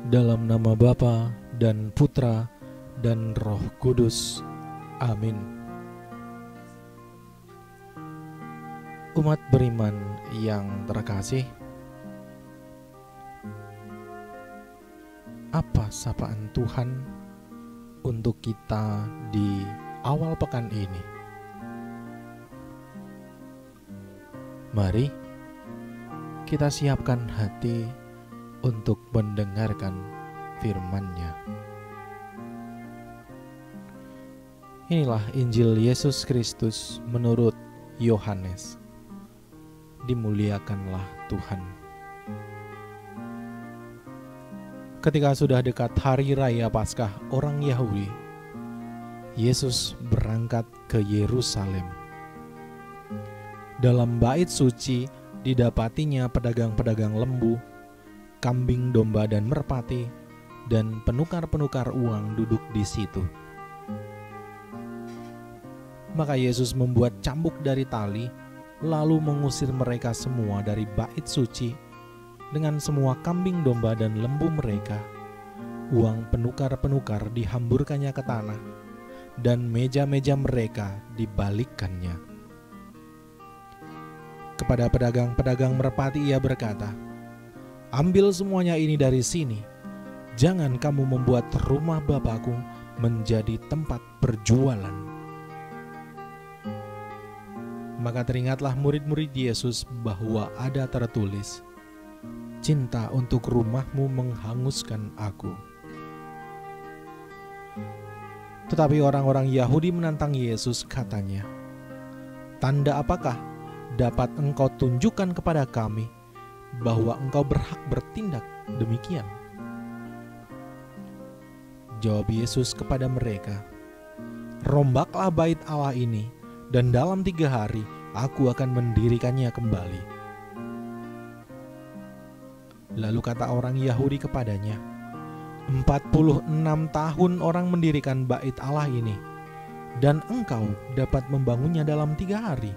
Dalam nama Bapa dan Putra dan Roh Kudus. Amin. Umat beriman yang terkasih, apa sapaan Tuhan untuk kita di awal pekan ini? Mari kita siapkan hati untuk mendengarkan firman-Nya. Inilah Injil Yesus Kristus menurut Yohanes. Dimuliakanlah Tuhan. Ketika sudah dekat hari raya Paskah orang Yahudi, Yesus berangkat ke Yerusalem. Dalam bait suci didapatinya pedagang-pedagang lembu, kambing, domba, dan merpati, dan penukar-penukar uang duduk di situ. Maka Yesus membuat cambuk dari tali, lalu mengusir mereka semua dari bait suci dengan semua kambing, domba, dan lembu mereka. Uang penukar-penukar dihamburkannya ke tanah, dan meja-meja mereka dibalikkannya. Kepada pedagang-pedagang merpati ia berkata, "Ambil semuanya ini dari sini. Jangan kamu membuat rumah Bapakku menjadi tempat berjualan." Maka teringatlah murid-murid Yesus bahwa ada tertulis, "Cinta untuk rumahmu menghanguskan aku." Tetapi orang-orang Yahudi menantang Yesus, katanya, "Tanda apakah dapat engkau tunjukkan kepada kami bahwa engkau berhak bertindak demikian?" Jawab Yesus kepada mereka, "Rombaklah bait Allah ini, dan dalam 3 hari aku akan mendirikannya kembali." Lalu kata orang Yahudi kepadanya, 46 tahun orang mendirikan bait Allah ini, dan engkau dapat membangunnya dalam 3 hari.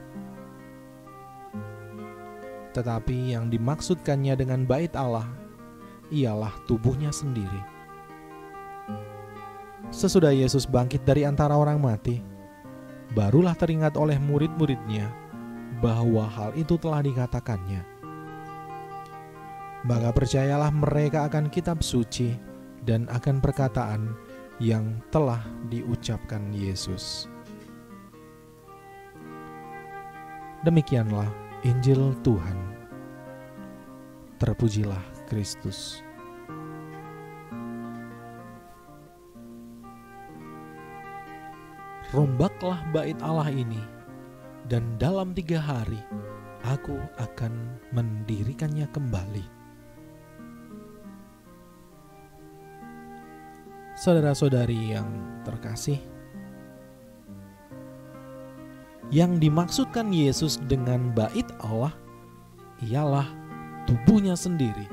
Tetapi yang dimaksudkannya dengan bait Allah ialah tubuhnya sendiri. Sesudah Yesus bangkit dari antara orang mati, barulah teringat oleh murid-muridnya bahwa hal itu telah dikatakannya. Maka percayalah mereka akan kitab suci dan akan perkataan yang telah diucapkan Yesus. Demikianlah Injil Tuhan. Terpujilah Kristus. Rombaklah bait Allah ini, dan dalam 3 hari aku akan mendirikannya kembali. Saudara-saudari yang terkasih, yang dimaksudkan Yesus dengan bait Allah ialah tubuhnya sendiri.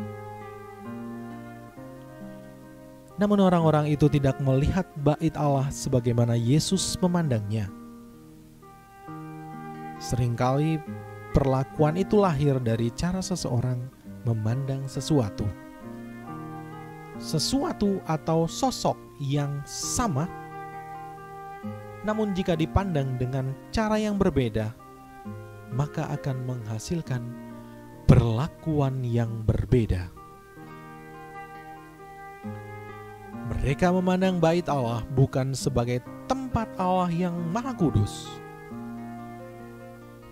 Namun orang-orang itu tidak melihat bait Allah sebagaimana Yesus memandangnya. Seringkali perlakuan itu lahir dari cara seseorang memandang sesuatu. Sesuatu atau sosok yang sama, namun jika dipandang dengan cara yang berbeda, maka akan menghasilkan perlakuan yang berbeda. Mereka memandang bait Allah bukan sebagai tempat Allah yang maha kudus.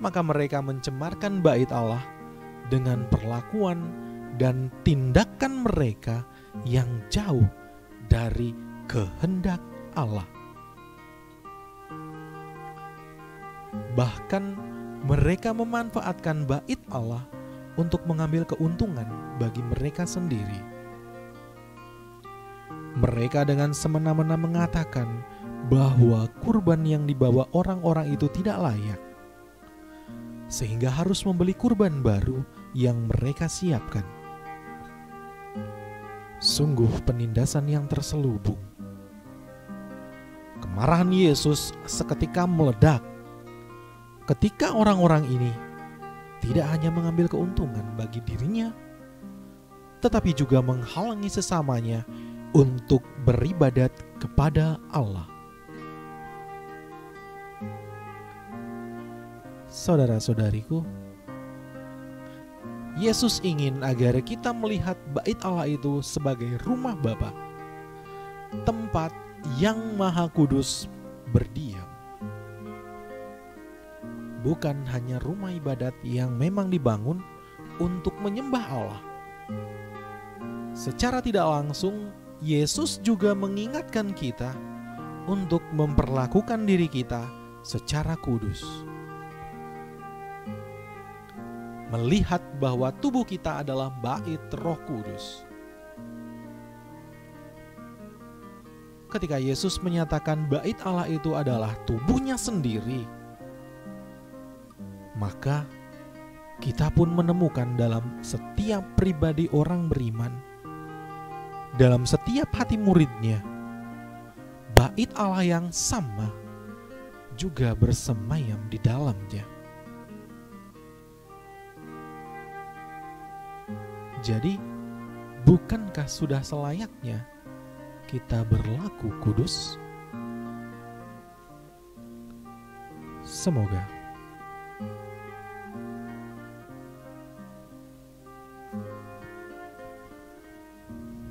Maka mereka mencemarkan bait Allah dengan perlakuan dan tindakan mereka yang jauh dari kehendak Allah. Bahkan mereka memanfaatkan bait Allah untuk mengambil keuntungan bagi mereka sendiri. Mereka dengan semena-mena mengatakan bahwa kurban yang dibawa orang-orang itu tidak layak, sehingga harus membeli kurban baru yang mereka siapkan. Sungguh penindasan yang terselubung. Kemarahan Yesus seketika meledak ketika orang-orang ini tidak hanya mengambil keuntungan bagi dirinya, tetapi juga menghalangi sesamanya untuk beribadat kepada Allah. Saudara-saudariku, Yesus ingin agar kita melihat bait Allah itu sebagai rumah Bapa, tempat yang Maha Kudus berdiam. Bukan hanya rumah ibadat yang memang dibangun untuk menyembah Allah. Secara tidak langsung, Yesus juga mengingatkan kita untuk memperlakukan diri kita secara kudus. Melihat bahwa tubuh kita adalah bait Roh Kudus. Ketika Yesus menyatakan bait Allah itu adalah tubuhnya sendiri, maka kita pun menemukan dalam setiap pribadi orang beriman, dalam setiap hati muridnya, bait Allah yang sama juga bersemayam di dalamnya. Jadi, bukankah sudah selayaknya kita berlaku kudus? Semoga.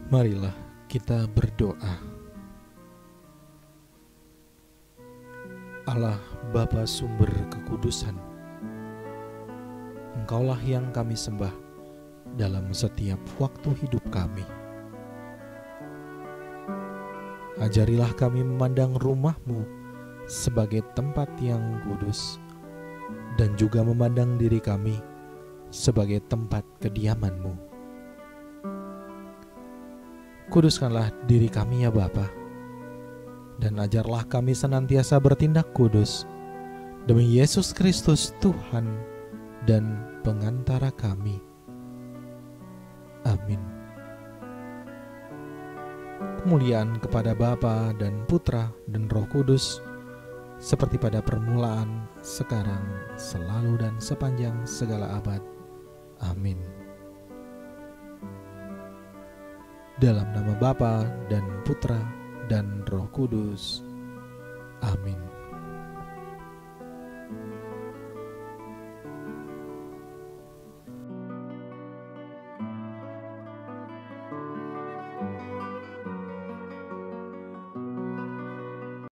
Marilah kita berdoa. Allah Bapa sumber kekudusan, Engkaulah yang kami sembah dalam setiap waktu hidup kami. Ajarilah kami memandang rumah-Mu sebagai tempat yang kudus, dan juga memandang diri kami sebagai tempat kediaman-Mu. Kuduskanlah diri kami ya Bapa, dan ajarlah kami senantiasa bertindak kudus demi Yesus Kristus Tuhan dan pengantara kami. Amin. Kemuliaan kepada Bapa dan Putra dan Roh Kudus, seperti pada permulaan, sekarang, selalu, dan sepanjang segala abad. Amin. Dalam nama Bapa dan Putra dan Roh Kudus. Amin.